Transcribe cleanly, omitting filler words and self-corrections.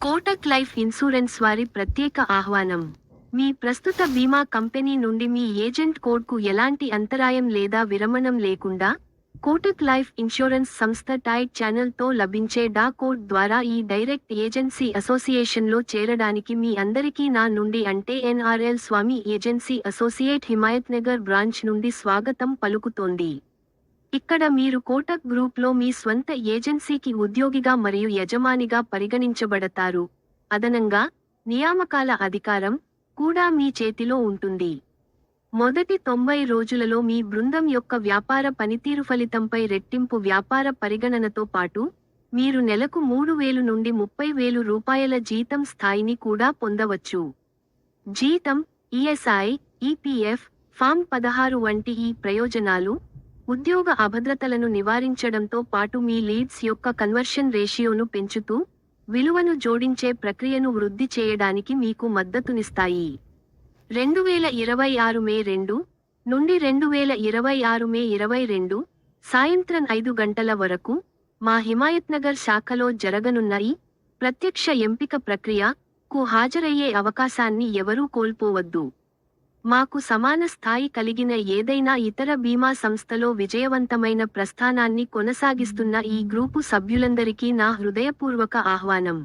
Kotak life insurance వారి ప్రత్యేక ఆహ్వానం. మీ ప్రస్తుత బీమా కంపెనీ నుండి మీ ఏజెంట్ కోడ్కు ఎలాంటి అంతరాయం లేదా విరమణం లేకుండా, కోటక్ లైఫ్ ఇన్షూరెన్స్ సంస్థ టైడ్ ఛానల్తో లభించే డా కోడ్ ద్వారా ఈ డైరెక్ట్ ఏజెన్సీ అసోసియేషన్లో చేరడానికి మీ అందరికీ నా నుండి అంటే ఎన్ఆర్ఎల్ స్వామి ఏజెన్సీ అసోసియేట్ హిమాయత్నగర్ బ్రాంచ్ నుండి స్వాగతం పలుకుతోంది. ఇక్కడ మీరు కోటక్ గ్రూప్లో మీ స్వంత ఏజెన్సీకి ఉద్యోగిగా మరియు యజమానిగా పరిగణించబడతారు. అదనంగా, నియామకాల అధికారం కూడా మీ చేతిలో ఉంటుంది. మొదటి 90 రోజులలో మీ బృందం యొక్క వ్యాపార పనితీరు ఫలితంపై రెట్టింపు వ్యాపార పరిగణనతో పాటు, మీరు నెలకు 3,000 నుండి 30,000 రూపాయల జీతం స్థాయిని కూడా పొందవచ్చు. జీతం, ఈఎస్ఐ, ఈపీఎఫ్, ఫామ్ 16 వంటి ఈ ప్రయోజనాలు, ఉద్యోగ అభద్రతలను నివారించడంతో పాటు మీ లీడ్స్ యొక్క కన్వర్షన్ రేషియోను పెంచుతూ, విలువను జోడించే ప్రక్రియను వృద్ధి చేయడానికి మీకు మద్దతునిస్తాయి. 2026 మే 2 నుండి 2026 మే 22 సాయంత్రం 5 గంటల వరకు మా హిమాయత్నగర్ శాఖలో జరగనున్న ఈ ప్రత్యక్ష ఎంపిక ప్రక్రియకు హాజరయ్యే అవకాశాన్ని ఎవరూ కోల్పోవద్దు. మాకు సమాన స్థాయి కలిగిన ఏదైనా ఇతర బీమా సంస్థలో విజయవంతమైన ప్రస్థానాన్ని కొనసాగిస్తున్న ఈ గ్రూపు సభ్యులందరికీ నా హృదయపూర్వక ఆహ్వానం.